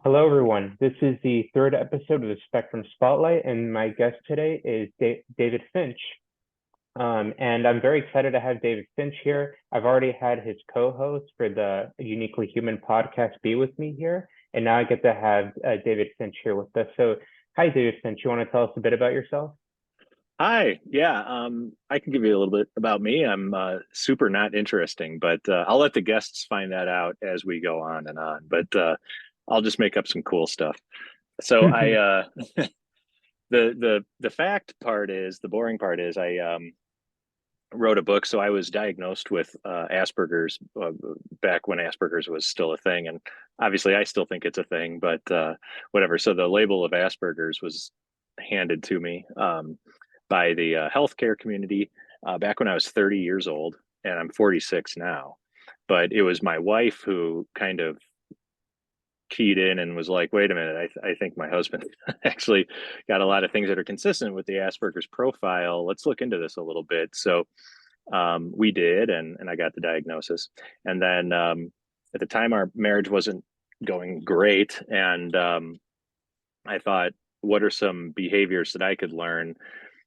Hello, everyone. This is the third episode of the Spectrum Spotlight, and my guest today is David Finch. And I'm very excited to have David Finch here. I've already had his co-host for the Uniquely Human podcast be with me here, and now I get to have David Finch here with us. So, hi, David Finch. You want to tell us a bit about yourself? Hi, yeah, I can give you a little bit about me. I'm super not interesting, but I'll let the guests find that out as we go on and on. But I'll just make up some cool stuff. So the fact part is the boring part is I wrote a book. So I was diagnosed with Asperger's back when Asperger's was still a thing, and obviously I still think it's a thing, but whatever. So the label of Asperger's was handed to me. By the healthcare community back when I was 30 years old, and I'm 46 now. But it was my wife who kind of keyed in and was like, wait a minute, I think my husband actually got a lot of things that are consistent with the Asperger's profile. Let's look into this a little bit. So we did, and I got the diagnosis. And then at the time, our marriage wasn't going great. And I thought, what are some behaviors that I could learn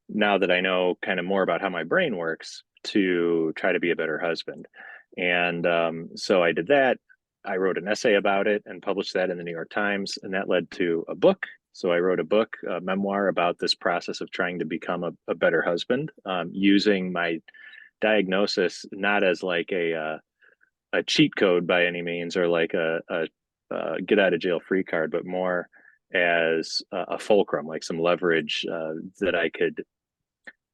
now that I know kind of more about how my brain works to try to be a better husband. And so I did that. I wrote an essay about it and published that in the New York Times, and that led to a book. So I wrote a book, a memoir about this process of trying to become a better husband, using my diagnosis not as like a cheat code by any means or like a get out of jail free card, but more as a fulcrum, like some leverage that I could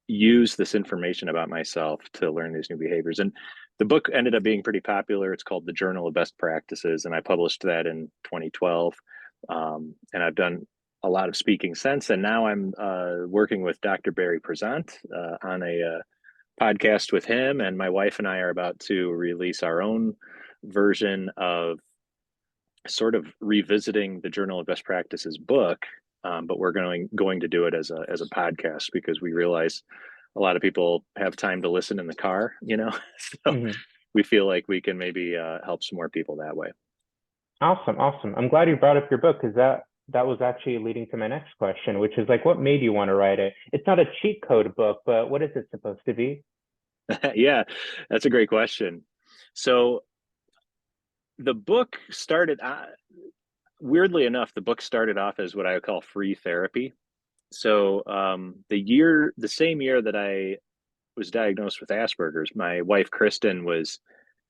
use this information about myself to learn these new behaviors. And the book ended up being pretty popular. It's called The Journal of Best Practices, and I published that in 2012. And I've done a lot of speaking since, and now I'm working with Dr. Barry Present on a podcast with him, and my wife and I are about to release our own version of sort of revisiting the Journal of Best Practices book, but we're going to do it as a podcast because we realize a lot of people have time to listen in the car, so Mhm. we feel like we can maybe help some more people that way. Awesome, awesome. I'm glad you brought up your book because that was actually leading to my next question, which is like, what made you want to write it? It's not a cheat code book, but what is it supposed to be? Yeah, that's a great question. So the book started, weirdly enough, the book started off as what I would call free therapy. So the same year that I was diagnosed with Asperger's, my wife Kristen was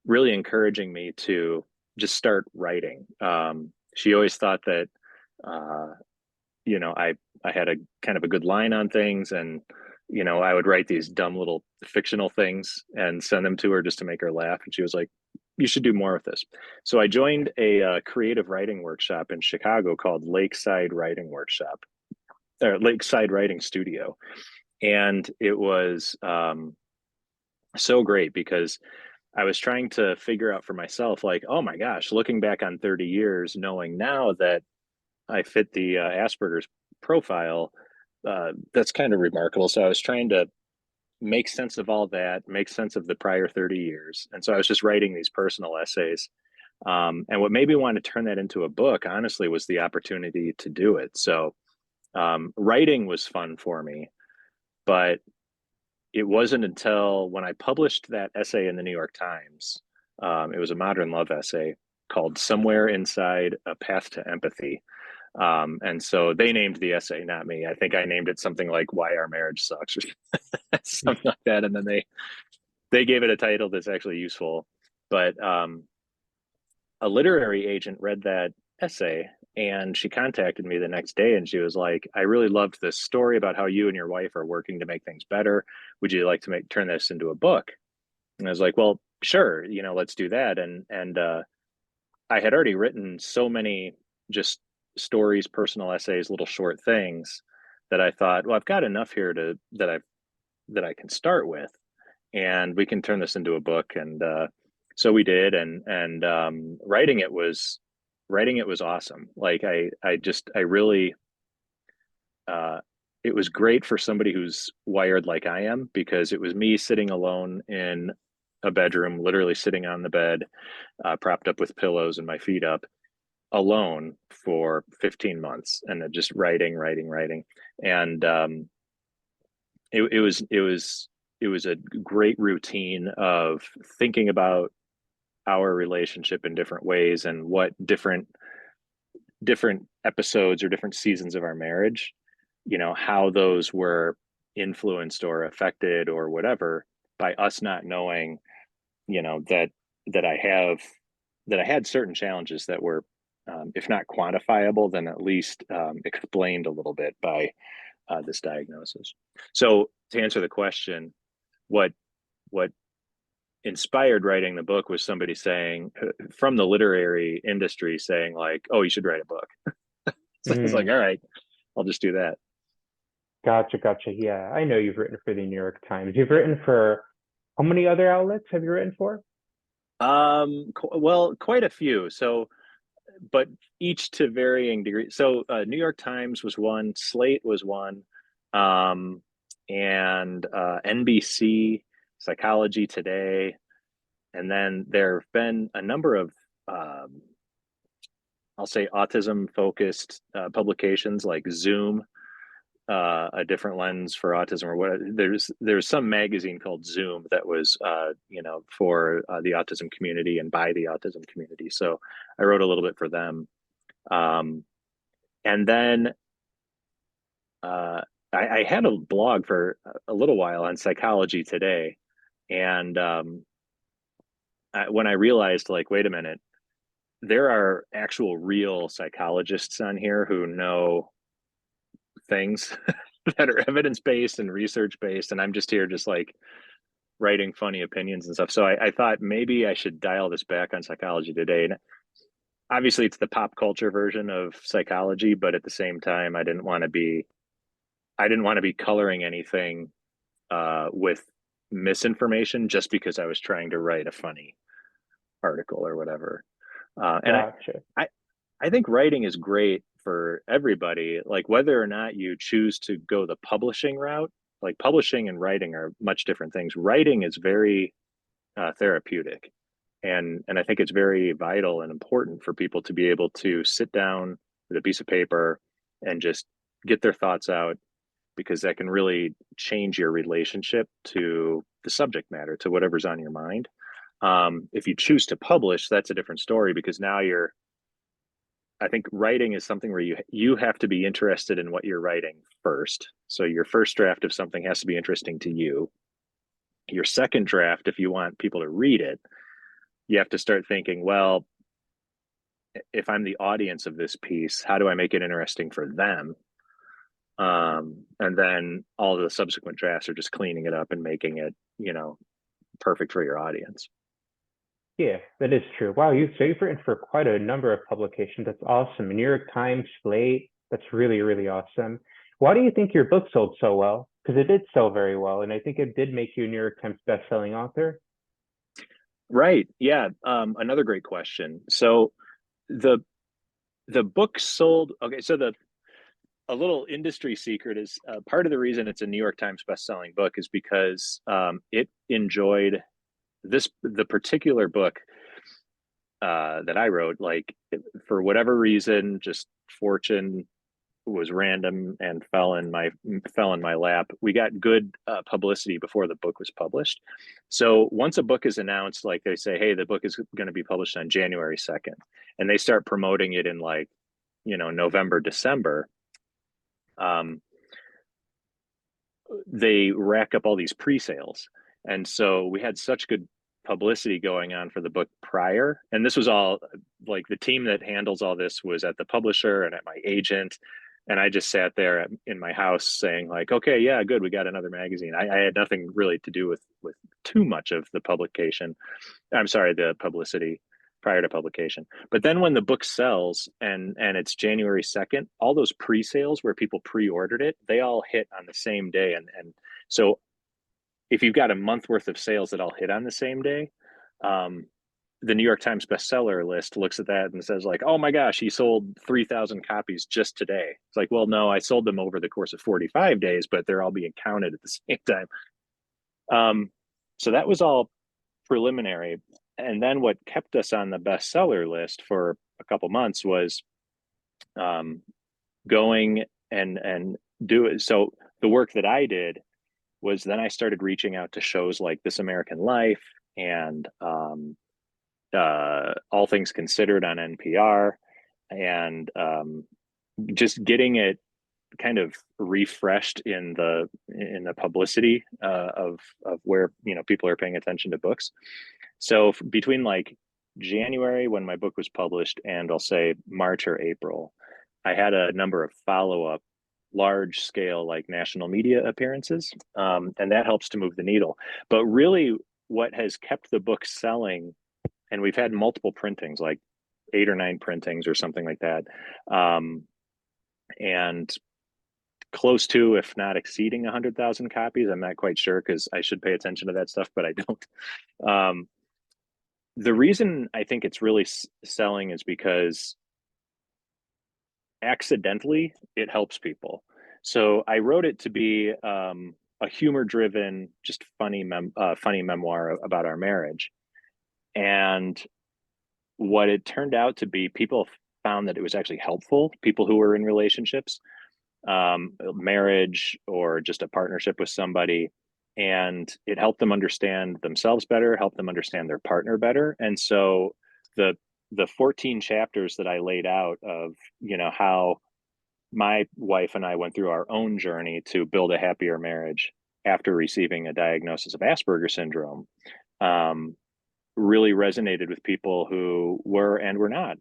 really encouraging me to just start writing. She always thought that uh, I had a kind of a good line on things, and I would write these dumb little fictional things and send them to her just to make her laugh. And she was like, "You should do more with this." So I joined a creative writing workshop in Chicago called Lakeside Writing Workshop or Lakeside Writing Studio, and it was so great because I was trying to figure out for myself, like, oh my gosh, looking back on 30 years, knowing now that I fit the Asperger's profile, that's kind of remarkable. So I was trying to make sense of all that, make sense of the prior 30 years. And so I was just writing these personal essays. And what made me want to turn that into a book, honestly, was the opportunity to do it. So writing was fun for me, but it wasn't until when I published that essay in the New York Times, it was a modern love essay called Somewhere Inside a Path to Empathy. And so they named the essay, not me. I think I named it something like Why Our Marriage Sucks or something like that. And then they gave it a title that's actually useful. But a literary agent read that essay and she contacted me the next day and she was like, I really loved this story about how you and your wife are working to make things better. Would you like to turn this into a book? And I was like, well, sure, let's do that. And I had already written so many just stories, personal essays, little short things that I thought, well, I've got enough here that I can start with, and we can turn this into a book. And so we did, and writing it was awesome. Like I really uh, it was great for somebody who's wired like I am because it was me sitting alone in a bedroom, literally sitting on the bed, propped up with pillows and my feet up, alone for 15 months and just writing. And it was a great routine of thinking about our relationship in different ways and what different episodes or different seasons of our marriage, how those were influenced or affected or whatever by us not knowing, that that I have that I had certain challenges that were, if not quantifiable, then at least explained a little bit by this diagnosis. So to answer the question, what what inspired writing the book was somebody saying from the literary industry saying like, "Oh, you should write a book." So I was like, Mm, "All right, I'll just do that." gotcha. Yeah, I know you've written for the New York Times. You've written for how many other outlets have you written for? Well, quite a few. So, but each to varying degrees. So, New York Times was one, Slate was one, um, and NBC, Psychology Today, and then there have been a number of, um, I'll say, autism focused publications like Zoom, a different lens for autism, or what. There's some magazine called Zoom that was, for the autism community and by the autism community. So I wrote a little bit for them. Um, and then I had a blog for a little while on Psychology Today. And when I realized, like, wait a minute, there are actual real psychologists on here who know things that are evidence based and research based. And I'm just here, just like writing funny opinions and stuff. So I thought maybe I should dial this back on Psychology Today. And obviously, it's the pop culture version of psychology, but at the same time, I didn't want to be coloring anything with misinformation just because I was trying to write a funny article or whatever. And Gotcha. I, I think writing is great for everybody. Like whether or not you choose to go the publishing route, like publishing and writing are much different things. Writing is very therapeutic, and I think it's very vital and important for people to be able to sit down with a piece of paper and just get their thoughts out because that can really change your relationship to the subject matter, to whatever's on your mind. If you choose to publish, that's a different story because now I think writing is something where you have to be interested in what you're writing first. So your first draft of something has to be interesting to you. Your second draft, if you want people to read it, you have to start thinking, well, if I'm the audience of this piece, how do I make it interesting for them? And then all the subsequent drafts are just cleaning it up and making it, perfect for your audience. Yeah, that is true. Wow, you've written for quite a number of publications. That's awesome. New York Times, Slate. That's really awesome. Why do you think your book sold so well? Because it did sell very well, and I think it did make you a New York Times best-selling author. Right. Yeah. Another great question. So the the book sold. Okay. So the a little industry secret is part of the reason it's a New York Times best-selling book is because it enjoyed the particular book that I wrote. Like for whatever reason, just fortune was random and fell in my lap. We got good publicity before the book was published. So once a book is announced, like they say, hey, the book is going to be published on January 2nd, and they start promoting it in like November, December. Um, they rack up all these pre-sales, and so we had such good publicity going on for the book prior, and this was all like the team that handles all this was at the publisher and at my agent, and I just sat there in my house saying like, okay, yeah, good, we got another magazine. I had nothing really to do with too much of the publication, I'm sorry, the publicity prior to publication. But then when the book sells and it's January 2nd, all those pre-sales where people pre-ordered it, they all hit on the same day. And so if you've got a month worth of sales that all hit on the same day, um, the New York Times bestseller list looks at that and says like, oh my gosh, he sold 3,000 copies just today. It's like, well, no, I sold them over the course of 45 days, but they're all being counted at the same time. So that was all preliminary. And then what kept us on the bestseller list for a couple months was going and do it. So the work that I did was then I started reaching out to shows like This American Life and All Things Considered on NPR, and just getting it kind of refreshed in the publicity of where people are paying attention to books. So between like January when my book was published and I'll say March or April, I had a number of follow-up large scale like national media appearances, and that helps to move the needle. But really what has kept the book selling, and we've had multiple printings, like 8 or 9 printings or something like that, and close to, if not exceeding 100,000 copies. I'm not quite sure because I should pay attention to that stuff, but I don't. The reason I think it's really selling is because accidentally it helps people. So I wrote it to be a humor-driven, just funny memoir about our marriage. And what it turned out to be, people found that it was actually helpful. People who were in relationships, marriage, or just a partnership with somebody, and it helped them understand themselves better, helped them understand their partner better. And so the 14 chapters that I laid out of how my wife and I went through our own journey to build a happier marriage after receiving a diagnosis of Asperger's syndrome, really resonated with people who were and were not,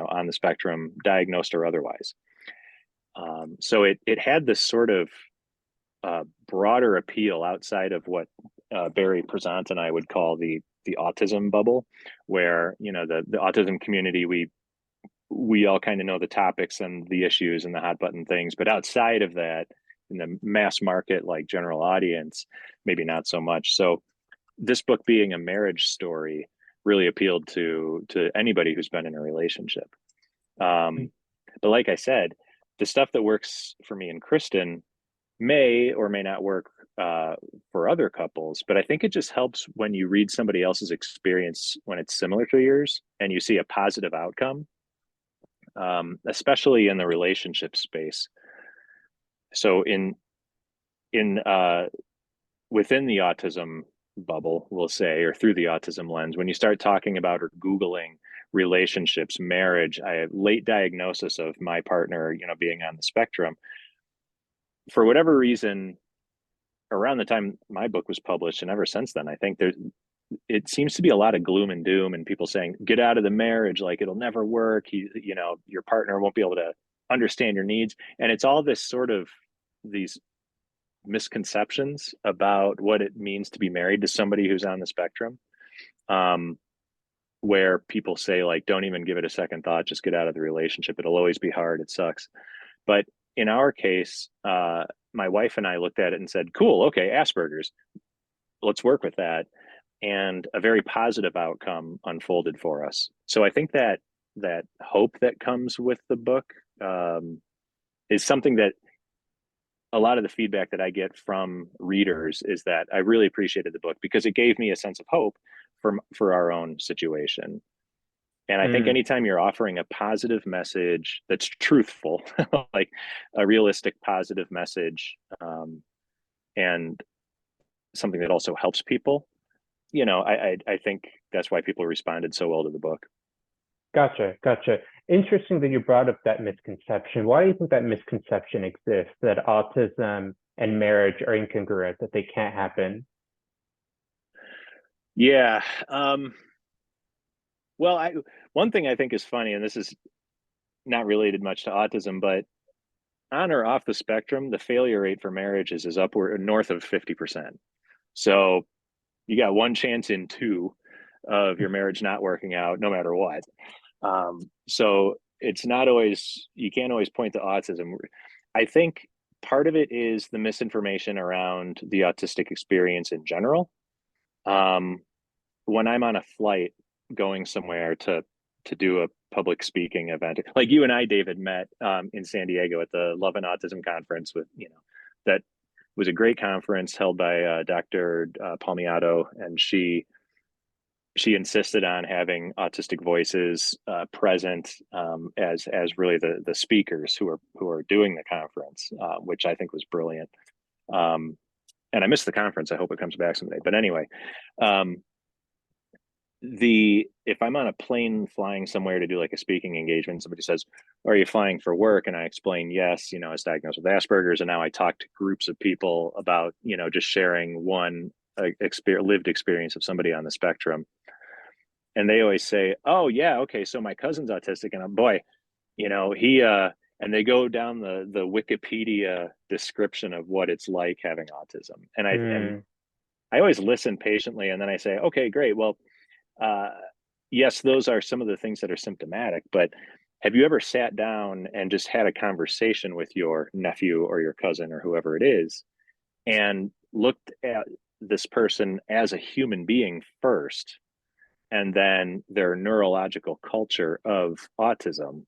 on the spectrum, diagnosed or otherwise. So it had this sort of broader appeal outside of what Barry Prezant and I would call the autism bubble, where the autism community, we all kind of know the topics and the issues and the hot button things, but outside of that, in the mass market, like general audience, maybe not so much. So this book being a marriage story really appealed to anybody who's been in a relationship. But like I said, the stuff that works for me and Kristen may or may not work for other couples, but I think it just helps when you read somebody else's experience when it's similar to yours and you see a positive outcome, especially in the relationship space. So within the autism bubble, we'll say, or through the autism lens, when you start talking about or Googling relationships, marriage, I have late diagnosis of my partner, being on the spectrum. For whatever reason, around the time my book was published and ever since then, I think it seems to be a lot of gloom and doom and people saying, get out of the marriage, like it'll never work. Your partner won't be able to understand your needs. And it's all this sort of these misconceptions about what it means to be married to somebody who's on the spectrum, where people say, like, don't even give it a second thought, just get out of the relationship. It'll always be hard. It sucks. But in our case, my wife and I looked at it and said, cool, okay, Asperger's, let's work with that. And a very positive outcome unfolded for us. So I think that hope that comes with the book is something that a lot of the feedback that I get from readers is that I really appreciated the book because it gave me a sense of hope for our own situation. And I think anytime you're offering a positive message that's truthful, like a realistic positive message, and something that also helps people, I think that's why people responded so well to the book. Gotcha. Interesting that you brought up that misconception. Why do you think that misconception exists, that autism and marriage are incongruent, that they can't happen? Yeah. Well, one thing I think is funny, and this is not related much to autism, but on or off the spectrum, the failure rate for marriages is upward north of 50%. So you got one chance in 2 of your marriage not working out, no matter what. So it's not always, you can't always point to autism. I think part of it is the misinformation around the autistic experience in general. When I'm on a flight going somewhere to do a public speaking event, like you and I, David, met in San Diego at the Love and Autism conference that was a great conference held by Dr. Palmiato, and she she insisted on having autistic voices present as really the speakers who are doing the conference, which I think was brilliant. And I missed the conference. I hope it comes back someday. But anyway, if I'm on a plane flying somewhere to do like a speaking engagement, somebody says, "Are you flying for work?" And I explain, yes, I was diagnosed with Asperger's, and now I talk to groups of people about, just sharing one lived experience of somebody on the spectrum. And they always say, "Oh yeah, okay, so my cousin's autistic," and boy, he and they go down the Wikipedia description of what it's like having autism, and I always listen patiently, and then I say, "Okay, great, well." Yes, those are some of the things that are symptomatic, but have you ever sat down and just had a conversation with your nephew or your cousin or whoever it is and looked at this person as a human being first, and then their neurological culture of autism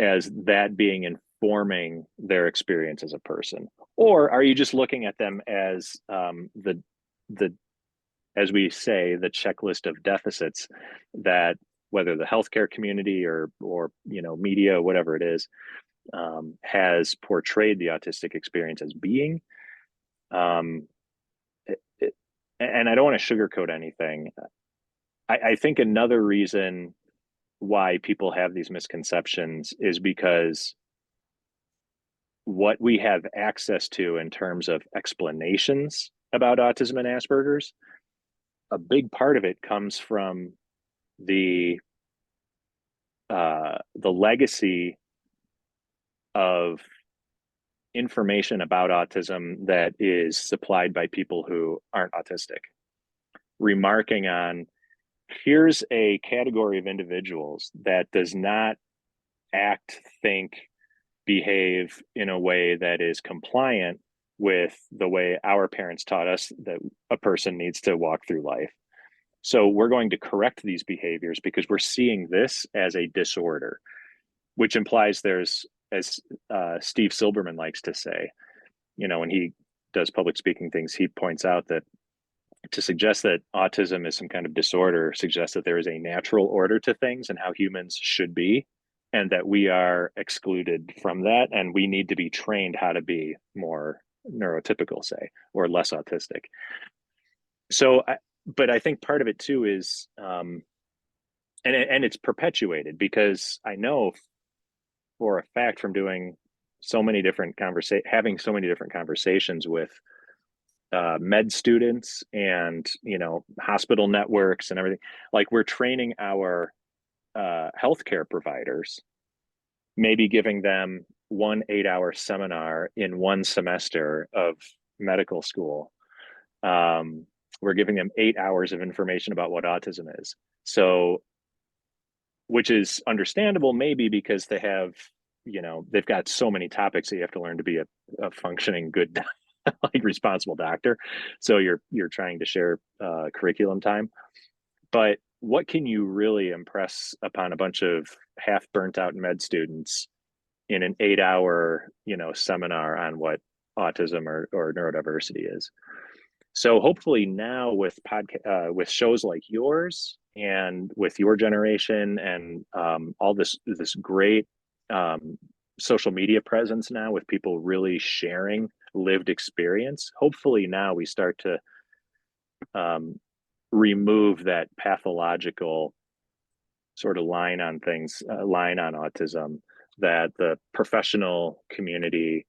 as that being informing their experience as a person? Or are you just looking at them as the as we say, the checklist of deficits that whether the healthcare community or media, whatever it is, has portrayed the autistic experience as being? And I don't want to sugarcoat anything. I think another reason why people have these misconceptions is because what we have access to in terms of explanations about autism and Asperger's, a big part of it comes from the legacy of information about autism that is supplied by people who aren't autistic, remarking on, here's a category of individuals that does not act, think, behave in a way that is compliant with the way our parents taught us that a person needs to walk through life. So we're going to correct these behaviors because we're seeing this as a disorder, which implies there's, as Steve Silberman likes to say, when he does public speaking things, he points out that to suggest that autism is some kind of disorder suggests that there is a natural order to things and how humans should be, and that we are excluded from that, and we need to be trained how to be more neurotypical, say, or less autistic. So, but I think part of it too is, and it's perpetuated because I know for a fact from doing so many different having so many different conversations with med students and hospital networks and everything, like we're training our healthcare providers, maybe giving them 1 8-hour seminar in one semester of medical school. We're giving them 8 hours of information about what autism is. So, which is understandable maybe because they have, they've got so many topics that you have to learn to be a functioning, good, like responsible doctor. So you're trying to share curriculum time. But what can you really impress upon a bunch of half burnt out med students in an 8-hour, seminar on what autism or neurodiversity is? So hopefully now with with shows like yours and with your generation and all this great social media presence now with people really sharing lived experience, hopefully now we start to remove that pathological sort of line on things, line on autism that the professional community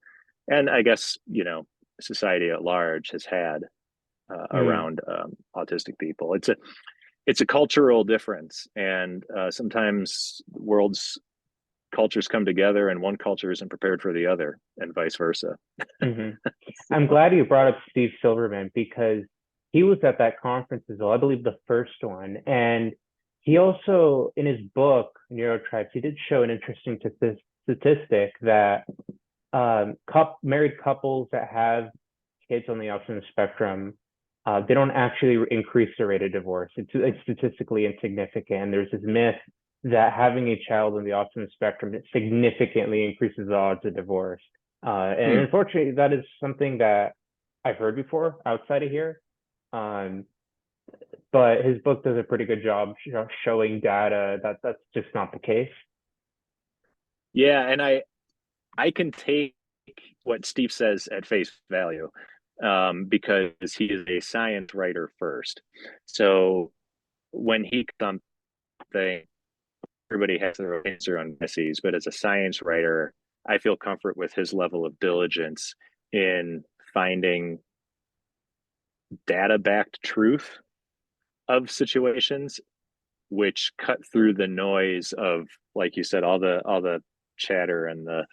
and I guess, society at large has had around autistic people. It's a cultural difference, and sometimes cultures come together, and one culture isn't prepared for the other, and vice versa. I'm glad you brought up Steve Silverman because he was at that conference as well, I believe the first one, and he also, in his book Neurotypes, he did show an interesting statistic that married couples that have kids on the autism spectrum, they don't actually increase the rate of divorce. It's statistically insignificant. There's this myth that having a child on the autism spectrum, it significantly increases the odds of divorce. And unfortunately, that is something that I've heard before outside of here. but his book does a pretty good job showing data that that's just not the case. Yeah, and I can take what Steve says at face value, because he is a science writer first. So when he comes something, everybody has their own answer on biases, but as a science writer, I feel comfort with his level of diligence in finding data-backed truth of situations, which cut through the noise of, like you said, all the chatter and the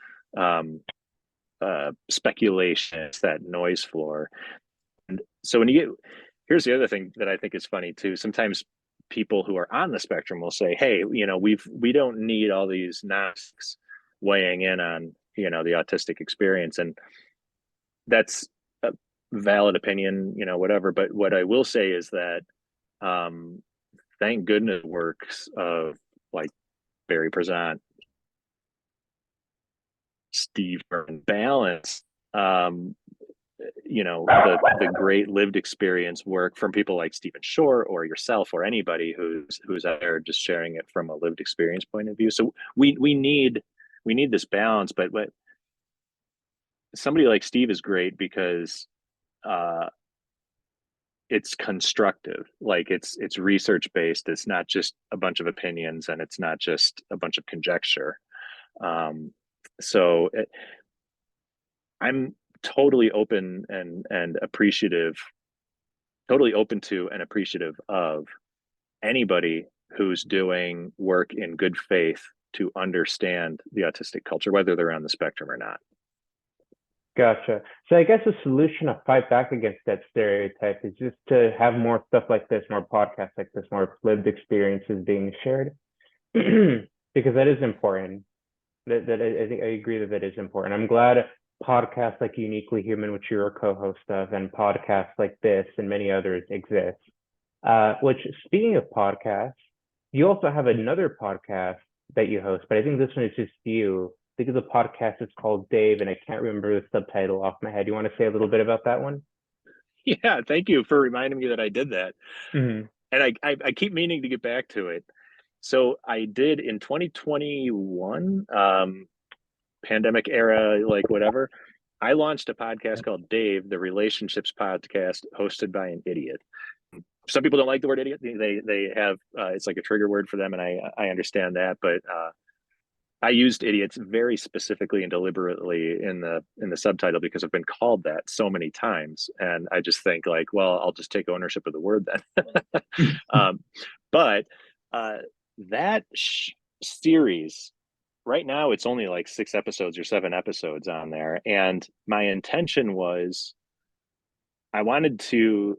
speculation. It's that noise floor. And so when you get, here's the other thing that I think is funny too. Sometimes people who are on the spectrum will say, "Hey, we don't need all these gnostics weighing in on the autistic experience," and that's a valid opinion, whatever. But what I will say is that, um, thank goodness, works of like Barry Prezant, Steve Balance, um, the great lived experience work from people like Stephen Shore or yourself or anybody who's out there just sharing it from a lived experience point of view. So we need this balance, but somebody like Steve is great because uh, it's constructive. Like it's research based. It's not just a bunch of opinions, and it's not just a bunch of conjecture. Um, so I'm totally open and appreciative, totally open to and appreciative of anybody who's doing work in good faith to understand the autistic culture, whether they're on the spectrum or not. Gotcha. So I guess the solution to fight back against that stereotype is just to have more stuff like this, more podcasts like this, more lived experiences being shared, because that is important. That I think I agree that that is important. I'm glad podcasts like Uniquely Human, which you're a co-host of, and podcasts like this and many others exist. Which, speaking of podcasts, you also have another podcast that you host, but I think this one is just you. I think the podcast is called Dave, and I can't remember the subtitle off my head. You want to say a little bit about that one? Yeah, thank you for reminding me that I did that. Mm-hmm. And I keep meaning to get back to it. So I did in 2021, pandemic era, like whatever. I launched a podcast called Dave, the relationships podcast, hosted by an idiot. Some people don't like the word idiot. They have it's like a trigger word for them, and I understand that. But I used idiots very specifically and deliberately in the subtitle because I've been called that so many times, and I just think like, well, I'll just take ownership of the word then. But uh, that series right now, it's only like 6 episodes or 7 episodes on there, and my intention was I wanted to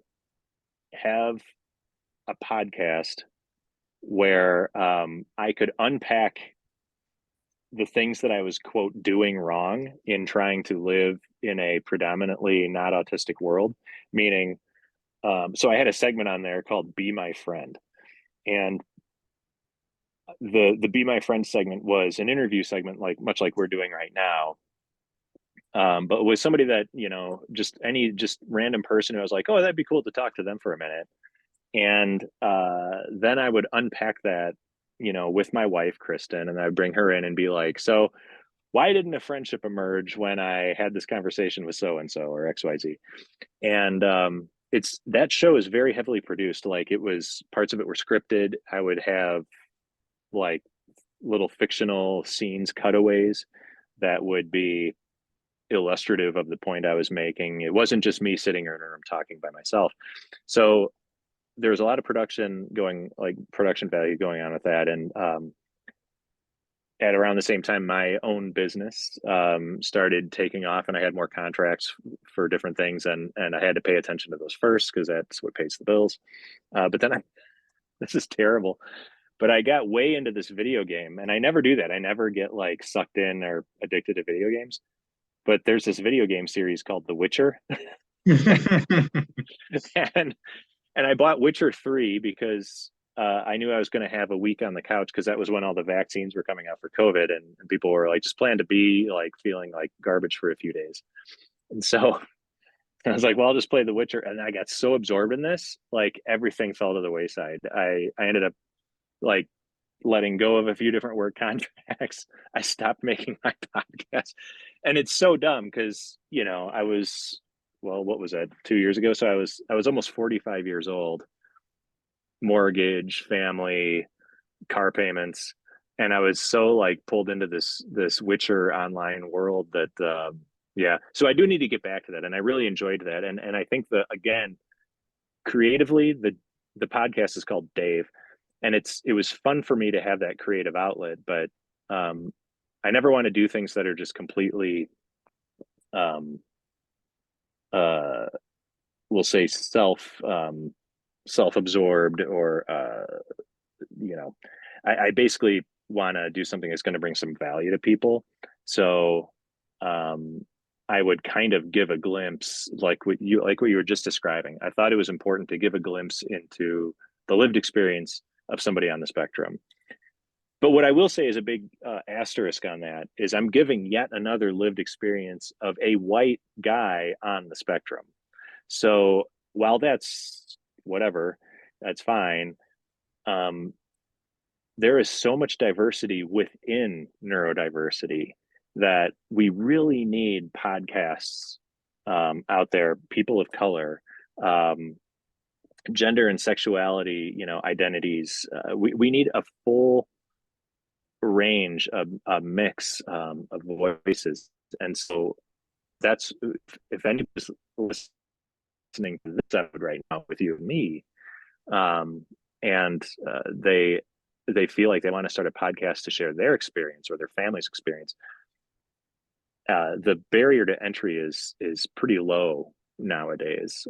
have a podcast where I could unpack the things that I was, quote, doing wrong in trying to live in a predominantly not autistic world. Meaning, so I had a segment on there called Be My Friend. And the Be My Friend segment was an interview segment, like much like we're doing right now. But with somebody that, just random person who I was like, oh, that'd be cool to talk to them for a minute. And then I would unpack that, with my wife, Kristen, and I'd bring her in and be like, so why didn't a friendship emerge when I had this conversation with so and so or XYZ? And it's that show is very heavily produced. Like it was parts of it were scripted. I would have like little fictional scenes, cutaways that would be illustrative of the point I was making. It wasn't just me sitting in a room talking by myself. So there was a lot of production value going on with that. And at around the same time, my own business started taking off, and I had more contracts for different things, and I had to pay attention to those first because that's what pays the bills. But then this is terrible, but I got way into this video game, and I never do that. I never get like sucked in or addicted to video games. But there's this video game series called The Witcher, and I bought Witcher 3 because I knew I was going to have a week on the couch because that was when all the vaccines were coming out for COVID, and people were like, just plan to be like feeling like garbage for a few days. And so I was like, well, I'll just play The Witcher. And I got so absorbed in this, like everything fell to the wayside. I ended up like letting go of a few different work contracts. I stopped making my podcast. And it's so dumb because, you know, I was, well, what was that, 2 years ago? So I was almost 45 years old, mortgage, family, car payments. And I was so like pulled into this Witcher online world that yeah. So I do need to get back to that. And I really enjoyed that. And I think that again, creatively, the podcast is called Dave, and it was fun for me to have that creative outlet, but um I never want to do things that are just completely um uh we'll say self-absorbed, or you know, I basically want to do something that's going to bring some value to people. So um I would kind of give a glimpse, like what you were just describing. I thought it was important to give a glimpse into the lived experience of somebody on the spectrum. But what I will say is a big asterisk on that is I'm giving yet another lived experience of a white guy on the spectrum. So while that's whatever, that's fine. Um, there is so much diversity within neurodiversity that we really need podcasts out there, people of color, um, gender and sexuality, you know, identities. We need a full range, a mix of voices. And so that's, if anybody's listening to this episode right now with you and me, and they feel like they want to start a podcast to share their experience or their family's experience, the barrier to entry is pretty low nowadays.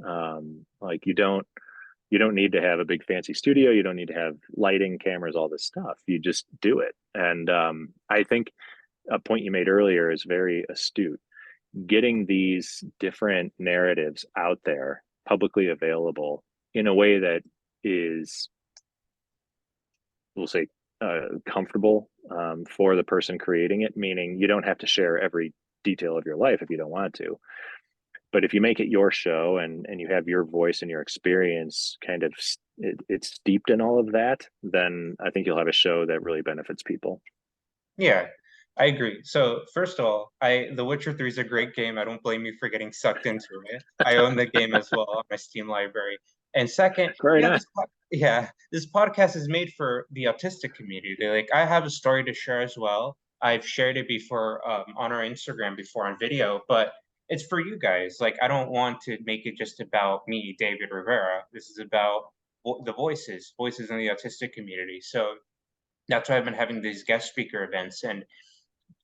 Like you don't need to have a big fancy studio. You don't need to have lighting, cameras, all this stuff. You just do it. And I think a point you made earlier is very astute. Getting these different narratives out there, publicly available, in a way that is, we'll say, comfortable for the person creating it, meaning you don't have to share every detail of your life if you don't want to. But if you make it your show, and you have your voice and your experience kind of it's steeped in all of that, then I think you'll have a show that really benefits people. Yeah, I agree. So first of all, The Witcher 3 is a great game. I don't blame you for getting sucked into it. I own the game as well on my Steam library. And second, Very nice. this podcast is made for the autistic community. Like I have a story to share as well. I've shared it before on our Instagram before on video, but it's for you guys. Like I don't want to make it just about me, David Rivera. This is about the voices in the autistic community. So that's why I've been having these guest speaker events, and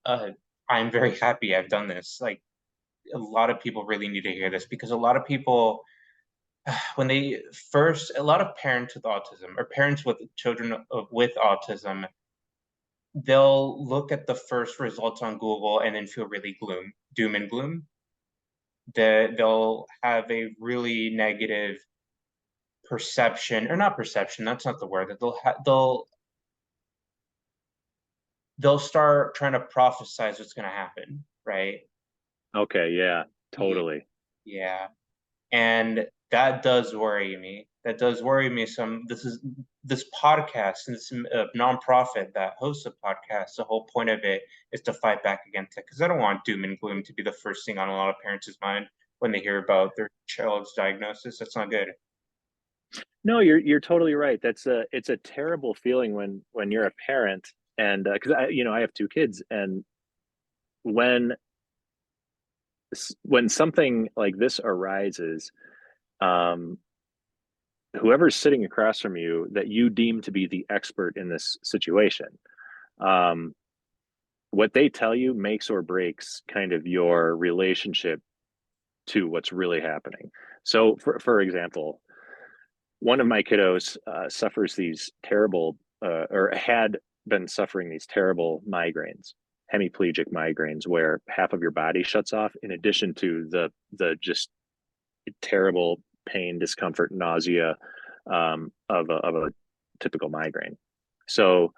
uh, I'm very happy I've done this. Like a lot of people really need to hear this because a lot of people, when a lot of parents with autism or parents with children with autism, they'll look at the first results on Google and then feel really doom and gloom. They'll have a really negative perception, or not perception. That's not the word. That they'll start trying to prophesize what's going to happen, right? Okay, yeah, Yeah. totally. Yeah. And that does worry me. That does worry me some. This podcast, and this nonprofit that hosts a podcast, the whole point of it is to fight back against it because I don't want doom and gloom to be the first thing on a lot of parents' mind when they hear about their child's diagnosis. That's not good. No, you're totally right. It's a terrible feeling when you're a parent, and because I have two kids, and when when something like this arises, um, whoever's sitting across from you that you deem to be the expert in this situation, um, what they tell you makes or breaks kind of your relationship to what's really happening. So, for example, one of my kiddos suffers these terrible, or had been suffering these terrible migraines, hemiplegic migraines, where half of your body shuts off, in addition to the just terrible pain, discomfort, nausea of a typical migraine. So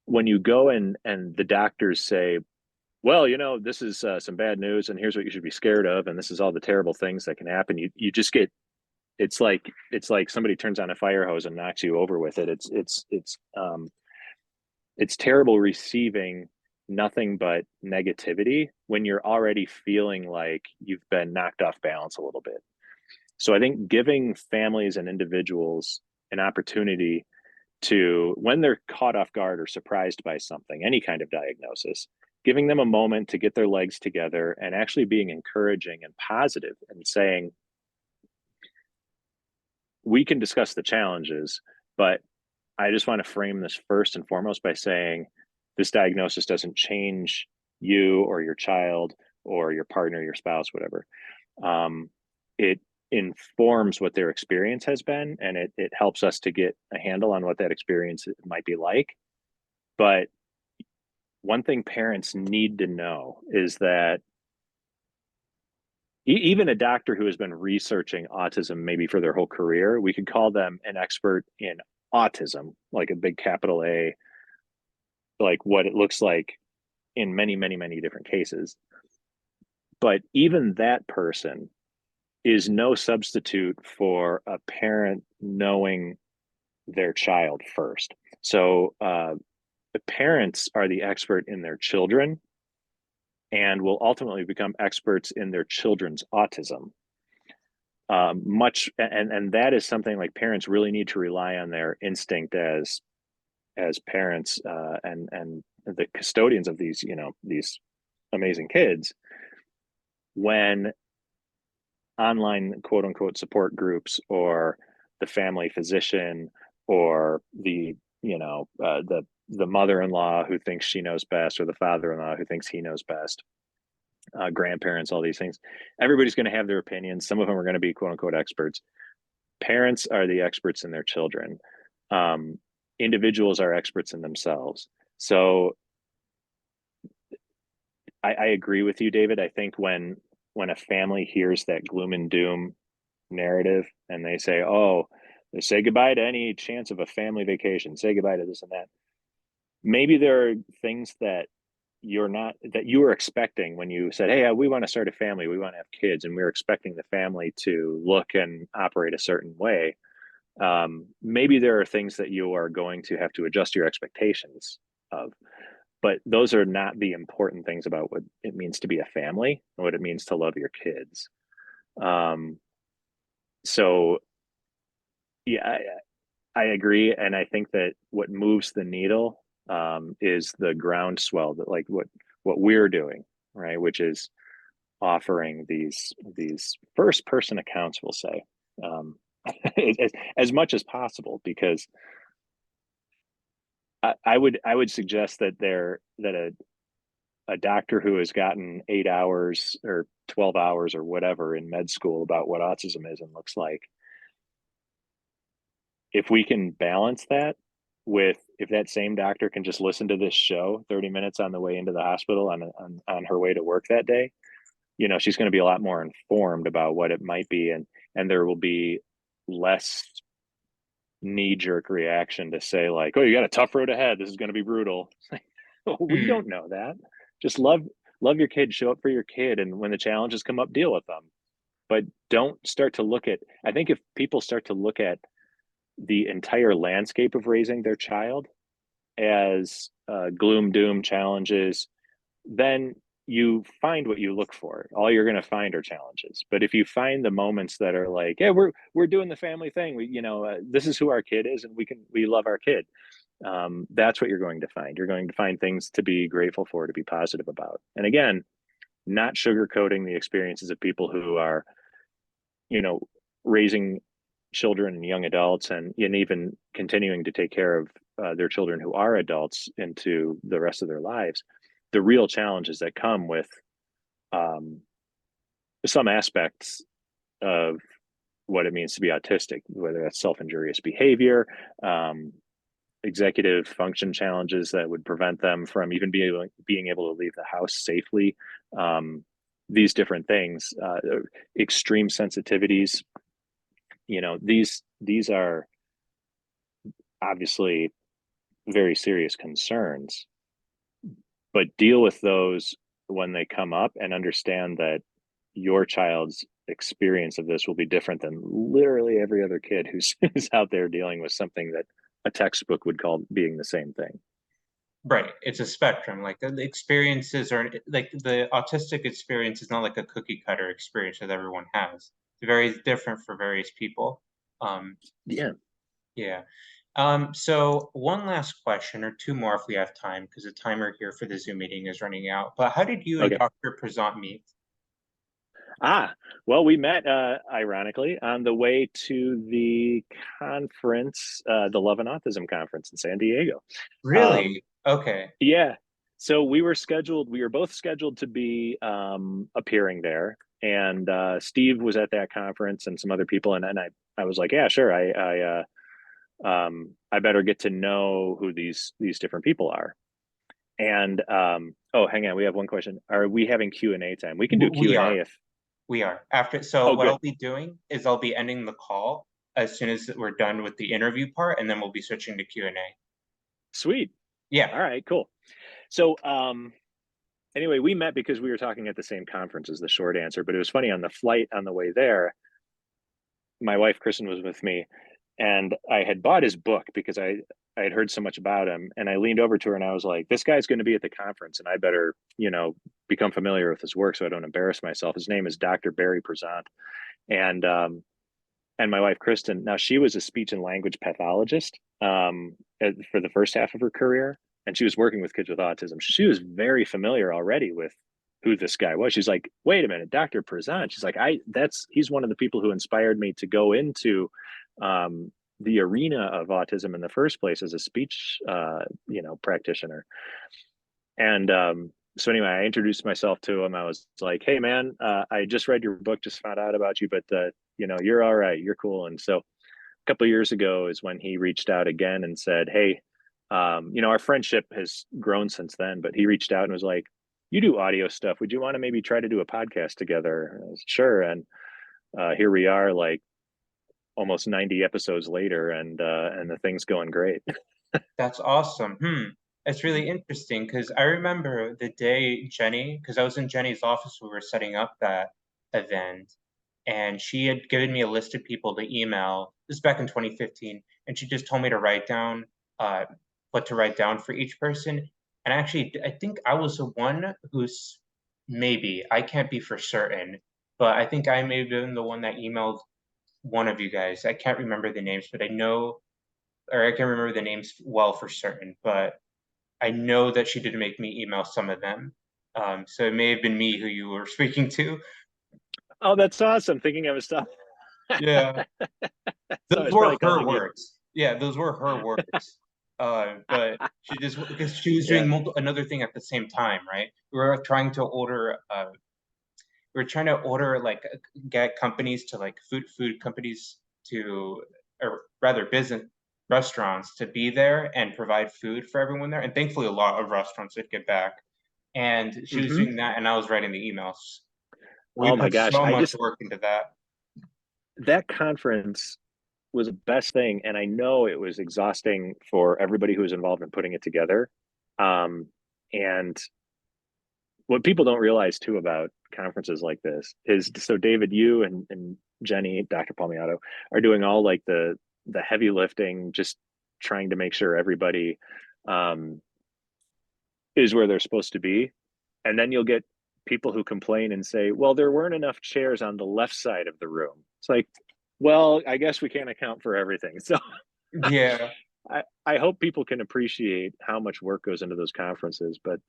when you go and the doctors say, well, this is some bad news, and here's what you should be scared of, and this is all the terrible things that can happen. You just get, it's like somebody turns on a fire hose and knocks you over with it. It's terrible receiving nothing but negativity when you're already feeling like you've been knocked off balance a little bit. So I think giving families and individuals an opportunity to, when they're caught off guard or surprised by something, any kind of diagnosis, giving them a moment to get their legs together and actually being encouraging and positive and saying, we can discuss the challenges, but I just want to frame this first and foremost by saying this diagnosis doesn't change you or your child or your partner, your spouse, whatever. It informs what their experience has been, and it helps us to get a handle on what that experience might be like. But one thing parents need to know is that even a doctor who has been researching autism maybe for their whole career, we could call them an expert in autism, like a big capital A, like what it looks like in many, many, many different cases. But even that person is no substitute for a parent knowing their child first. So the parents are the expert in their children and will ultimately become experts in their children's autism. And that is something like parents really need to rely on their instinct as parents and the custodians of these amazing kids, when online quote unquote support groups or the family physician or the mother-in-law who thinks she knows best or the father-in-law who thinks he knows best, grandparents, all these things, everybody's going to have their opinions. Some of them are going to be quote unquote experts. Parents are the experts in their children. Individuals are experts in themselves. So I agree with you, David. I think when a family hears that gloom and doom narrative and they say, oh, say goodbye to any chance of a family vacation, say goodbye to this and that, maybe there are things that you were expecting when you said, hey, we want to start a family, we want to have kids, and we're expecting the family to look and operate a certain way. Maybe there are things that you are going to have to adjust your expectations of, but those are not the important things about what it means to be a family and what it means to love your kids. So yeah, I agree. And I think that what moves the needle is the groundswell that like what we're doing, right? Which is offering these first person accounts, we'll say, as much as possible, because I would suggest that a doctor who has gotten 8 hours or 12 hours or whatever in med school about what autism is and looks like, if we can balance that with, if that same doctor can just listen to this show 30 minutes on the way into the hospital on her way to work that day, she's going to be a lot more informed about what it might be, and there will be less knee-jerk reaction to say like, oh, you got a tough road ahead, this is going to be brutal. We don't know that. Just love your kid, show up for your kid, and when the challenges come up, deal with them. But don't start to look at, I think if people start to look at the entire landscape of raising their child as gloom doom challenges, then you find what you look for. All you're going to find are challenges. But if you find the moments that are like, yeah, we're doing the family thing, this is who our kid is, and we love our kid, that's what you're going to find. You're going to find things to be grateful for, to be positive about. And again, not sugarcoating the experiences of people who are raising children and young adults, and even continuing to take care of their children who are adults into the rest of their lives. The real challenges that come with some aspects of what it means to be autistic, whether that's self-injurious behavior, executive function challenges that would prevent them from even being able to leave the house safely. These different things, extreme sensitivities, these are obviously very serious concerns, but deal with those when they come up, and understand that your child's experience of this will be different than literally every other kid who's out there dealing with something that a textbook would call being the same thing. Right. It's a spectrum. Like the experiences are like the autistic experience is not like a cookie cutter experience that everyone has. It's very different for various people. Yeah. Yeah. So one last question, or two more if we have time, because the timer here for the Zoom meeting is running out. But how did you and Okay. Dr. Prezant meet? Well, we met ironically on the way to the conference, the Love and Autism conference in San Diego. Really? Okay. Yeah. So we were both scheduled to be appearing there. And Steve was at that conference and some other people. And I was like, yeah, sure. I better get to know who these different people are. And oh, hang on, we have one question. Are we having Q&A time? We can do We are. Q&A if. We are. After, so Oh, what good. I'll be doing is I'll be ending the call as soon as we're done with the interview part, and then we'll be switching to Q&A. Sweet. Yeah. All right, cool. So anyway, we met because we were talking at the same conference, is the short answer. But it was funny, on the flight on the way there, my wife Kristen was with me, and I had bought his book because I had heard so much about him, and I leaned over to her and I was like, this guy's going to be at the conference and I better, become familiar with his work so I don't embarrass myself. His name is Dr. Barry Prezant. And my wife Kristen, now she was a speech and language pathologist for the first half of her career, and she was working with kids with autism. She was very familiar already with who this guy was. She's like, wait a minute, Dr. Prezant. She's like, he's one of the people who inspired me to go into the arena of autism in the first place as a speech practitioner. And so anyway, I introduced myself to him. I was like, hey man, I just read your book, just found out about you, but you're all right, you're cool. And so a couple of years ago is when he reached out again and said, hey, our friendship has grown since then, but he reached out and was like, you do audio stuff, would you want to maybe try to do a podcast together? And I was, sure. And here we are, like almost 90 episodes later, and the thing's going great. That's awesome. It's really interesting because I remember the day Jenny, because I was in Jenny's office, we were setting up that event, and she had given me a list of people to email. This is back in 2015, and she just told me to write down what to write down for each person. And actually, I think I was the one who's, maybe, I can't be for certain, but I think I may have been the one that emailed one of you guys. I can't remember the names, but I know, or I can remember the names well for certain, but I know that she did make me email some of them. So it may have been me who you were speaking to. Oh, that's awesome. Thinking of stuff. Yeah. So Those it's were probably her calling you. words. Yeah, those were her words. But she just, because she was Yeah. doing another thing at the same time, right? We were trying to order like get companies to, like, food companies to, or rather business restaurants to be there and provide food for everyone there. And thankfully a lot of restaurants did get back. And she was doing that and I was writing the emails. We Oh my put gosh. so much work into that. That conference was the best thing. And I know it was exhausting for everybody who was involved in putting it together. And what people don't realize too about conferences like this is, so David, you and Jenny, Dr. Palmiato, are doing all like the heavy lifting, just trying to make sure everybody is where they're supposed to be. And then you'll get people who complain and say, well, there weren't enough chairs on the left side of the room. It's like, well, I guess we can't account for everything. So Yeah. I hope people can appreciate how much work goes into those conferences. But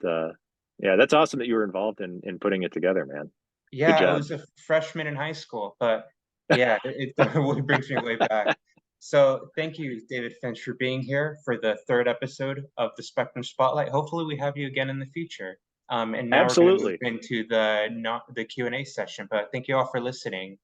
yeah, that's awesome that you were involved in putting it together, man. Good Yeah, I job. was a freshman in high school, but yeah, it really brings me way back. So thank you, David Finch, for being here for the third episode of the Spectrum Spotlight. Hopefully we have you again in the future. And now we're going to move Absolutely. into the Q&A session, but thank you all for listening.